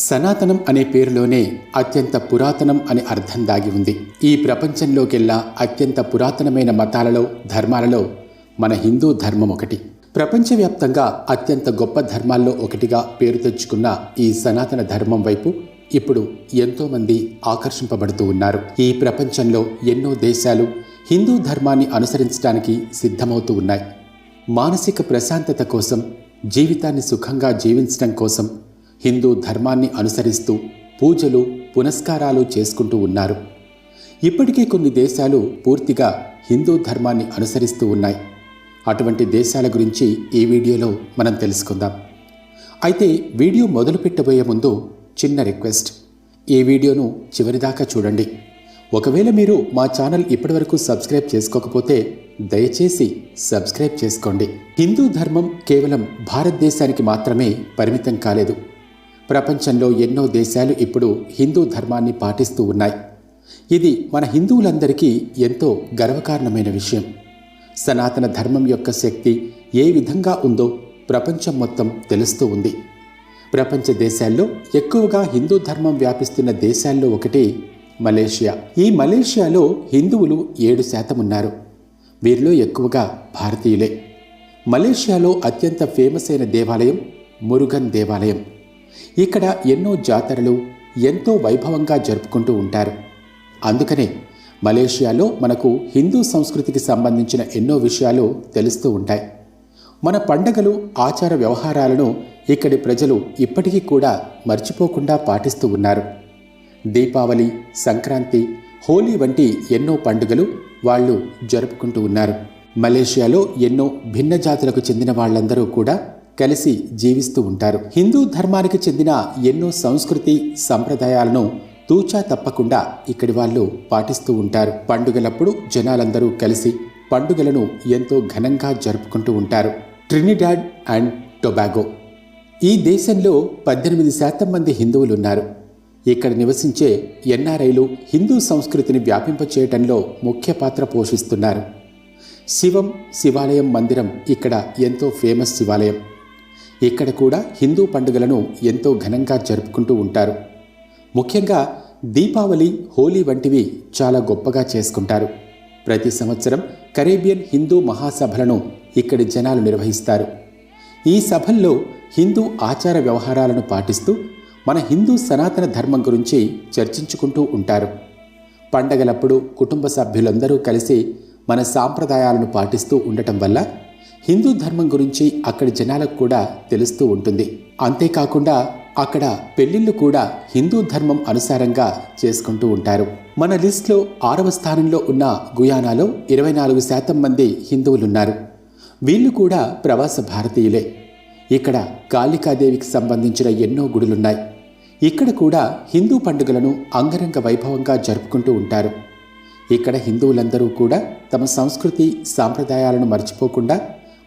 సనాతనం అనే పేరులోనే అత్యంత పురాతనం అనే అర్థం దాగి ఉంది. ఈ ప్రపంచంలోకెల్లా అత్యంత పురాతనమైన మతాలలో, ధర్మాలలో మన హిందూ ధర్మం ఒకటి. ప్రపంచవ్యాప్తంగా అత్యంత గొప్ప ధర్మాల్లో ఒకటిగా పేరు తెచ్చుకున్న ఈ సనాతన ధర్మం వైపు ఇప్పుడు ఎంతోమంది ఆకర్షింపబడుతూ ఉన్నారు. ఈ ప్రపంచంలో ఎన్నో దేశాలు హిందూ ధర్మాన్ని అనుసరించడానికి సిద్ధమవుతూ ఉన్నాయి. మానసిక ప్రశాంతత కోసం, జీవితాన్ని సుఖంగా జీవించడం కోసం హిందూ ధర్మాన్ని అనుసరిస్తూ పూజలు, పునస్కారాలు చేసుకుంటూ ఉన్నారు. ఇప్పటికీ కొన్ని దేశాలు పూర్తిగా హిందూ ధర్మాన్ని అనుసరిస్తూ ఉన్నాయి. అటువంటి దేశాల గురించి ఈ వీడియోలో మనం తెలుసుకుందాం. అయితే వీడియో మొదలు పెట్టబోయే ముందు చిన్న రిక్వెస్ట్, ఈ వీడియోను చివరిదాకా చూడండి. ఒకవేళ మీరు మా ఛానల్ ఇప్పటివరకు సబ్స్క్రైబ్ చేసుకోకపోతే దయచేసి సబ్స్క్రైబ్ చేసుకోండి. హిందూ ధర్మం కేవలం భారతదేశానికి మాత్రమే పరిమితం కాలేదు. ప్రపంచంలో ఎన్నో దేశాలు ఇప్పుడు హిందూ ధర్మాన్ని పాటిస్తూ ఉన్నాయి. ఇది మన హిందువులందరికీ ఎంతో గర్వకారణమైన విషయం. సనాతన ధర్మం యొక్క శక్తి ఏ విధంగా ఉందో ప్రపంచం మొత్తం తెలుస్తూ ఉంది. ప్రపంచ దేశాల్లో ఎక్కువగా హిందూ ధర్మం వ్యాపిస్తున్న దేశాల్లో ఒకటి మలేషియా. ఈ మలేషియాలో హిందువులు 7% ఉన్నారు. వీరిలో ఎక్కువగా భారతీయులే. మలేషియాలో అత్యంత ఫేమస్ అయిన దేవాలయం మురుగన్ దేవాలయం. ఇక్కడ ఎన్నో జాతరలు ఎంతో వైభవంగా జరుపుకుంటూ ఉంటారు. అందుకనే మలేషియాలో మనకు హిందూ సంస్కృతికి సంబంధించిన ఎన్నో విషయాలు తెలుస్తూ ఉంటాయి. మన పండగలు, ఆచార వ్యవహారాలను ఇక్కడి ప్రజలు ఇప్పటికీ కూడా మర్చిపోకుండా పాటిస్తూ ఉన్నారు. దీపావళి, సంక్రాంతి, హోలీ వంటి ఎన్నో పండుగలు వాళ్ళు జరుపుకుంటూ ఉన్నారు. మలేషియాలో ఎన్నో భిన్న జాతులకు చెందిన వాళ్ళందరూ కూడా కలిసి జీవిస్తూ ఉంటారు. హిందూ ధర్మానికి చెందిన ఎన్నో సంస్కృతి, సంప్రదాయాలను తూచా తప్పకుండా ఇక్కడి వాళ్ళు పాటిస్తూ ఉంటారు. పండుగలప్పుడు జనాలందరూ కలిసి పండుగలను ఎంతో ఘనంగా జరుపుకుంటూ ఉంటారు. ట్రినిడాడ్ అండ్ టొబాగో ఈ దేశంలో 18% మంది హిందువులు ఉన్నారు. ఇక్కడ నివసించే ఎన్ఆర్ఐలు హిందూ సంస్కృతిని వ్యాపింపచేయటంలో ముఖ్య పాత్ర పోషిస్తున్నారు. శివాలయం మందిరం ఇక్కడ ఎంతో ఫేమస్ శివాలయం. ఇక్కడ కూడా హిందూ పండుగలను ఎంతో ఘనంగా జరుపుకుంటూ ఉంటారు. ముఖ్యంగా దీపావళి, హోలీ వంటివి చాలా గొప్పగా చేసుకుంటారు. ప్రతి సంవత్సరం కరేబియన్ హిందూ మహాసభలను ఇక్కడి జనాలు నిర్వహిస్తారు. ఈ సభల్లో హిందూ ఆచార వ్యవహారాలను పాటిస్తూ మన హిందూ సనాతన ధర్మం గురించి చర్చించుకుంటూ ఉంటారు. పండగలప్పుడు కుటుంబ సభ్యులందరూ కలిసి మన సాంప్రదాయాలను పాటిస్తూ ఉండటం వల్ల హిందూ ధర్మం గురించి అక్కడి జనాలకు కూడా తెలుస్తూ ఉంటుంది. అంతేకాకుండా అక్కడ పెళ్లిళ్ళు కూడా హిందూ ధర్మం అనుసారంగా చేసుకుంటూ ఉంటారు. మన లిస్ట్లో 6వ స్థానంలో ఉన్న గుయానాలో 24% మంది హిందువులున్నారు. వీళ్ళు కూడా ప్రవాస భారతీయులే. ఇక్కడ కాళికాదేవికి సంబంధించిన ఎన్నో గుడులున్నాయి. ఇక్కడ కూడా హిందూ పండుగలను అంగరంగ వైభవంగా జరుపుకుంటూ ఉంటారు. ఇక్కడ హిందువులందరూ కూడా తమ సంస్కృతి, సాంప్రదాయాలను మర్చిపోకుండా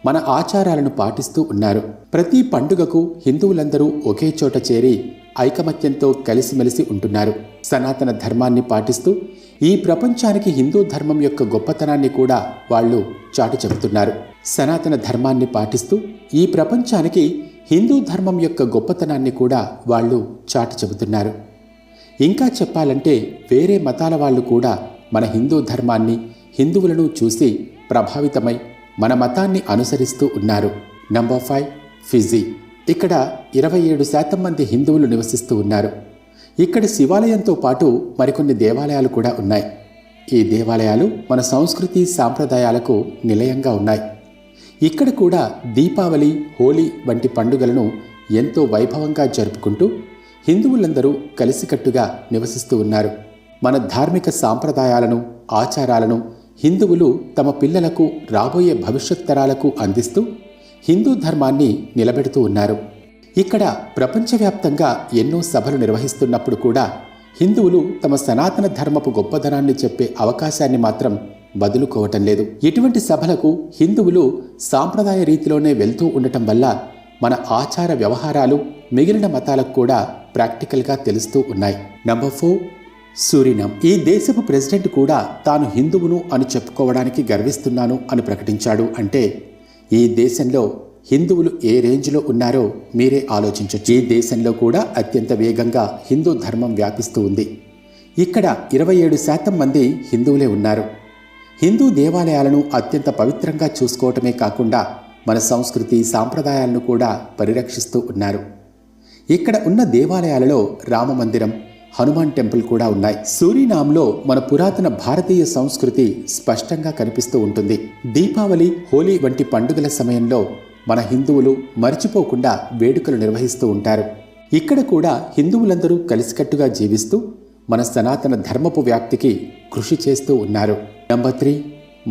మన ఆచారాలను పాటిస్తూ ఉన్నారు. ప్రతి పండుగకు హిందువులందరూ ఒకే చోట చేరి ఐకమత్యంతో కలిసిమెలిసి ఉంటున్నారు. సనాతన ధర్మాన్ని పాటిస్తూ ఈ ప్రపంచానికి హిందూ ధర్మం యొక్క గొప్పతనాన్ని కూడా వాళ్ళు చాటి చెబుతున్నారు. సనాతన ధర్మాన్ని పాటిస్తూ ఈ ప్రపంచానికి హిందూ ధర్మం యొక్క గొప్పతనాన్ని కూడా వాళ్ళు చాటి చెబుతున్నారు. ఇంకా చెప్పాలంటే వేరే మతాల వాళ్ళు కూడా మన హిందూ ధర్మాన్ని, హిందువులను చూసి ప్రభావితమై మన మతాన్ని అనుసరిస్తూ ఉన్నారు. Number 5 Fiji. ఇక్కడ 27% మంది హిందువులు నివసిస్తూ ఉన్నారు. ఇక్కడ శివాలయంతో పాటు మరికొన్ని దేవాలయాలు కూడా ఉన్నాయి. ఈ దేవాలయాలు మన సంస్కృతి, సాంప్రదాయాలకు నిలయంగా ఉన్నాయి. ఇక్కడ కూడా దీపావళి, హోలీ వంటి పండుగలను ఎంతో వైభవంగా జరుపుకుంటూ హిందువులందరూ కలిసికట్టుగా నివసిస్తూ ఉన్నారు. మన ధార్మిక సాంప్రదాయాలను, ఆచారాలను హిందువులు తమ పిల్లలకు, రాబోయే భవిష్యత్ తరాలకు అందిస్తూ హిందూ ధర్మాన్ని నిలబెడుతూ ఉన్నారు. ఇక్కడ ప్రపంచవ్యాప్తంగా ఎన్నో సభలు నిర్వహిస్తున్నప్పుడు కూడా హిందువులు తమ సనాతన ధర్మపు గొప్పదనాన్ని చెప్పే అవకాశాన్ని మాత్రం వదులుకోవటం లేదు. ఇటువంటి సభలకు హిందువులు సాంప్రదాయ రీతిలోనే వెళ్తూ ఉండటం వల్ల మన ఆచార వ్యవహారాలు మిగిలిన మతాలకు కూడా ప్రాక్టికల్గా తెలుస్తూ ఉన్నాయి. Number 4 Suriname. ఈ దేశపు ప్రెసిడెంట్ కూడా తాను హిందువును అని చెప్పుకోవడానికి గర్విస్తున్నాను అని ప్రకటించాడు. అంటే ఈ దేశంలో హిందువులు ఏ రేంజ్లో ఉన్నారో మీరే ఆలోచించవచ్చు. ఈ దేశంలో కూడా అత్యంత వేగంగా హిందూ ధర్మం వ్యాపిస్తూ ఉంది. ఇక్కడ 27% మంది హిందువులే ఉన్నారు. హిందూ దేవాలయాలను అత్యంత పవిత్రంగా చూసుకోవటమే కాకుండా మన సంస్కృతి సాంప్రదాయాలను కూడా పరిరక్షిస్తూ ఉన్నారు. ఇక్కడ ఉన్న దేవాలయాలలో రామమందిరం, హనుమాన్ టెంపుల్ కూడా ఉన్నాయి. సూరీనామ్లో మన పురాతన భారతీయ సంస్కృతి స్పష్టంగా కనిపిస్తూ ఉంటుంది. దీపావళి, హోలీ వంటి పండుగల సమయంలో మన హిందువులు మర్చిపోకుండా వేడుకలు నిర్వహిస్తూ ఉంటారు. ఇక్కడ కూడా హిందువులందరూ కలిసికట్టుగా జీవిస్తూ మన సనాతన ధర్మపు వ్యాప్తికి కృషి చేస్తూ ఉన్నారు. Number 3,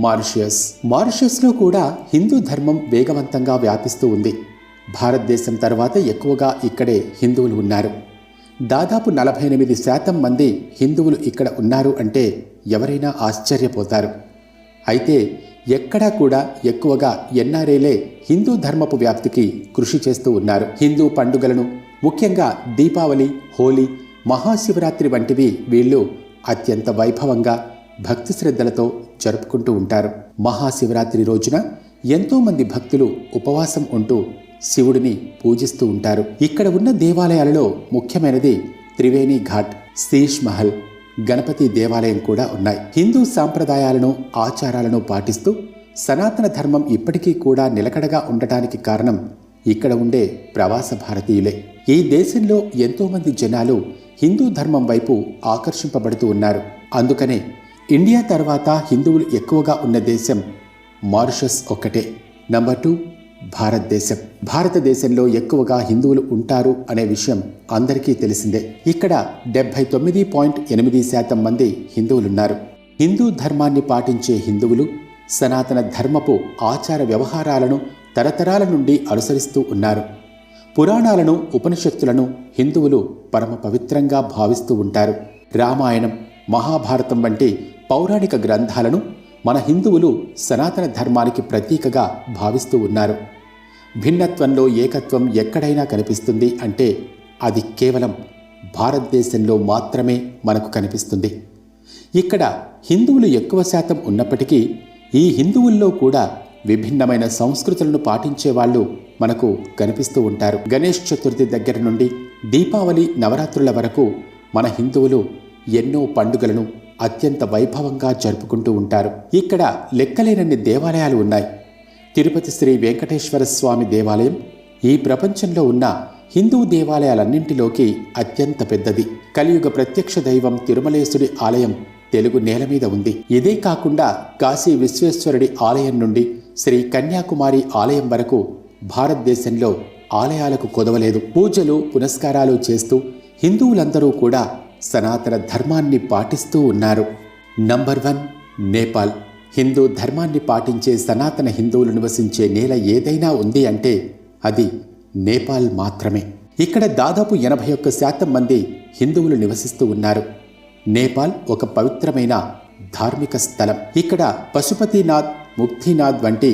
Mauritius. మారిషస్లో కూడా హిందూ ధర్మం వేగవంతంగా వ్యాపిస్తూ ఉంది. భారతదేశం తర్వాత ఎక్కువగా ఇక్కడే హిందువులు ఉన్నారు. దాదాపు 48% మంది హిందువులు ఇక్కడ ఉన్నారు అంటే ఎవరైనా ఆశ్చర్యపోతారు. అయితే ఎక్కడా కూడా ఎక్కువగా ఎన్ఆర్ఐలే హిందూ ధర్మపు వ్యాప్తికి కృషి చేస్తూ ఉన్నారు. హిందూ పండుగలను, ముఖ్యంగా దీపావళి, హోలీ, మహాశివరాత్రి వంటివి వీళ్ళు అత్యంత వైభవంగా భక్తి శ్రద్ధలతో జరుపుకుంటూ ఉంటారు. మహాశివరాత్రి రోజున ఎంతోమంది భక్తులు ఉపవాసం ఉంటూ శివుడిని పూజిస్తూ ఉంటారు. ఇక్కడ ఉన్న దేవాలయాలలో ముఖ్యమైనది త్రివేణి ఘాట్, శీష్ మహల్, గణపతి దేవాలయం కూడా ఉన్నాయి. హిందూ సాంప్రదాయాలను, ఆచారాలను పాటిస్తూ సనాతన ధర్మం ఇప్పటికీ కూడా నిలకడగా ఉండటానికి కారణం ఇక్కడ ఉండే ప్రవాస భారతీయులే. ఈ దేశంలో ఎంతోమంది జనాలు హిందూ ధర్మం వైపు ఆకర్షింపబడుతూ ఉన్నారు. అందుకనే ఇండియా తర్వాత హిందువులు ఎక్కువగా ఉన్న దేశం మారిషస్ ఒక్కటే. నంబర్ 2, భారతదేశం. భారతదేశంలో ఎక్కువగా హిందువులు ఉంటారు అనే విషయం అందరికీ తెలిసిందే. ఇక్కడ 79.8% మంది హిందువులున్నారు. హిందూ ధర్మాన్ని పాటించే హిందువులు సనాతన ధర్మపు ఆచార వ్యవహారాలను తరతరాల నుండి అనుసరిస్తూ ఉన్నారు. పురాణాలను, ఉపనిషత్తులను హిందువులు పరమ పవిత్రంగా భావిస్తూ ఉంటారు. రామాయణం, మహాభారతం వంటి పౌరాణిక గ్రంథాలను మన హిందువులు సనాతన ధర్మానికి ప్రతీకగా భావిస్తూ ఉన్నారు. భిన్నత్వంలో ఏకత్వం ఎక్కడైనా కనిపిస్తుంది అంటే అది కేవలం భారతదేశంలో మాత్రమే మనకు కనిపిస్తుంది. ఇక్కడ హిందువులు ఎక్కువ శాతం ఉన్నప్పటికీ ఈ హిందువుల్లో కూడా విభిన్నమైన సంస్కృతులను పాటించే వాళ్ళు మనకు కనిపిస్తూ ఉంటారు. గణేష్ చతుర్థి దగ్గర నుండి దీపావళి, నవరాత్రుల వరకు మన హిందువులు ఎన్నో పండుగలను అత్యంత వైభవంగా జరుపుకుంటూ ఉంటారు. ఇక్కడ లెక్కలేనన్ని దేవాలయాలు ఉన్నాయి. తిరుపతి శ్రీ వెంకటేశ్వర స్వామి దేవాలయం ఈ ప్రపంచంలో ఉన్న హిందూ దేవాలయాలన్నింటిలోకి అత్యంత పెద్దది. కలియుగ ప్రత్యక్ష దైవం తిరుమలేశుడి ఆలయం తెలుగు నేల మీద ఉంది. ఇదే కాకుండా కాశీ విశ్వేశ్వరుడి ఆలయం నుండి శ్రీ కన్యాకుమారి ఆలయం వరకు భారతదేశంలో ఆలయాలకు కొదవలేదు. పూజలు, పునస్కారాలు చేస్తూ హిందువులందరూ కూడా సనాతన ధర్మాన్ని పాటిస్తూ ఉన్నారు. నంబర్ 1, నేపాల్. హిందూ ధర్మాన్ని పాటించే సనాతన హిందువులు నివసించే నేల ఏదైనా ఉంది అంటే అది నేపాల్ మాత్రమే. ఇక్కడ దాదాపు 81% మంది హిందువులు నివసిస్తూ ఉన్నారు. నేపాల్ ఒక పవిత్రమైన ధార్మిక స్థలం. ఇక్కడ పశుపతినాథ్, ముక్తినాథ్ వంటి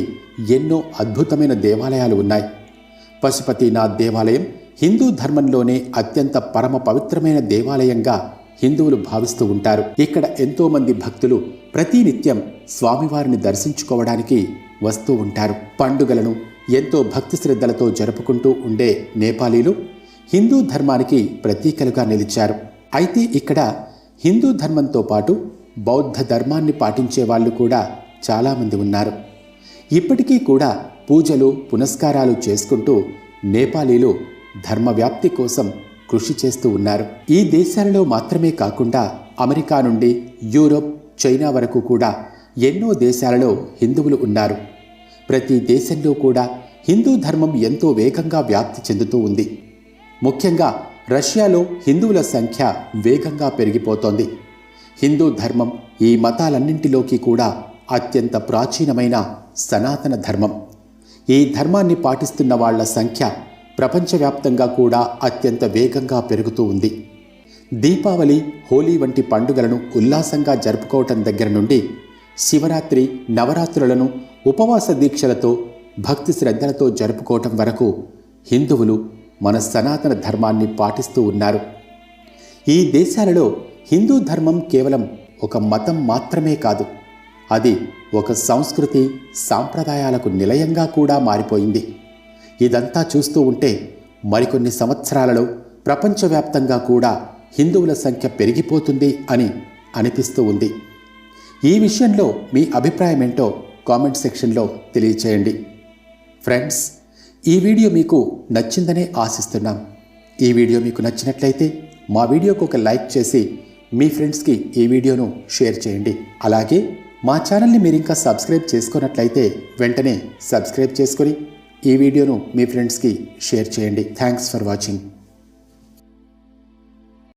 ఎన్నో అద్భుతమైన దేవాలయాలు ఉన్నాయి. పశుపతినాథ్ దేవాలయం హిందూ ధర్మంలోనే అత్యంత పరమ పవిత్రమైన దేవాలయంగా హిందువులు భావిస్తూ ఉంటారు. ఇక్కడ ఎంతోమంది భక్తులు ప్రతినిత్యం స్వామివారిని దర్శించుకోవడానికి వస్తూ ఉంటారు. పండుగలను ఎంతో భక్తి శ్రద్ధలతో జరుపుకుంటూ ఉండే నేపాలీలు హిందూ ధర్మానికి ప్రతీకలుగా నిలిచారు. అయితే ఇక్కడ హిందూ ధర్మంతో పాటు బౌద్ధ ధర్మాన్ని పాటించే వాళ్ళు కూడా చాలామంది ఉన్నారు. ఇప్పటికీ కూడా పూజలు, పునస్కారాలు చేసుకుంటూ నేపాలీలు ధర్మవ్యాప్తి కోసం కృషి చేస్తూ ఉన్నారు. ఈ దేశాలలో మాత్రమే కాకుండా అమెరికా నుండి యూరోప్, చైనా వరకు కూడా ఎన్నో దేశాలలో హిందువులు ఉన్నారు. ప్రతి దేశంలో కూడా హిందూ ధర్మం ఎంతో వేగంగా వ్యాప్తి చెందుతూ ఉంది. ముఖ్యంగా రష్యాలో హిందువుల సంఖ్య వేగంగా పెరిగిపోతోంది. హిందూ ధర్మం ఈ మతాలన్నింటిలోకి కూడా అత్యంత ప్రాచీనమైన సనాతన ధర్మం. ఈ ధర్మాన్ని పాటిస్తున్న వాళ్ల సంఖ్య ప్రపంచవ్యాప్తంగా కూడా అత్యంత వేగంగా పెరుగుతూ ఉంది. దీపావళి, హోలీ వంటి పండుగలను ఉల్లాసంగా జరుపుకోవటం దగ్గర నుండి శివరాత్రి, నవరాత్రులను ఉపవాస దీక్షలతో, భక్తి శ్రద్ధలతో జరుపుకోవటం వరకు హిందువులు మన సనాతన ధర్మాన్ని పాటిస్తూ ఉన్నారు. ఈ దేశాలలో హిందూ ధర్మం కేవలం ఒక మతం మాత్రమే కాదు, అది ఒక సంస్కృతి, సాంప్రదాయాలకు నిలయంగా కూడా మారిపోయింది. ఇదంతా చూస్తూ ఉంటే మరికొన్ని సంవత్సరాలలో ప్రపంచవ్యాప్తంగా కూడా హిందువుల సంఖ్య పెరిగిపోతుంది అని అనిపిస్తూ ఉంది. ఈ విషయంలో మీ అభిప్రాయం ఏంటో కామెంట్ సెక్షన్లో తెలియచేయండి. ఫ్రెండ్స్, ఈ వీడియో మీకు నచ్చిందనే ఆశిస్తున్నాం. ఈ వీడియో మీకు నచ్చినట్లయితే మా వీడియోకు ఒక లైక్ చేసి మీ ఫ్రెండ్స్కి ఈ వీడియోను షేర్ చేయండి. అలాగే మా ఛానల్ని మీరు ఇంకా సబ్స్క్రైబ్ చేసుకున్నట్లయితే వెంటనే సబ్స్క్రైబ్ చేసుకొని ఈ వీడియోను మీ ఫ్రెండ్స్కి షేర్ చేయండి. Thanks for watching.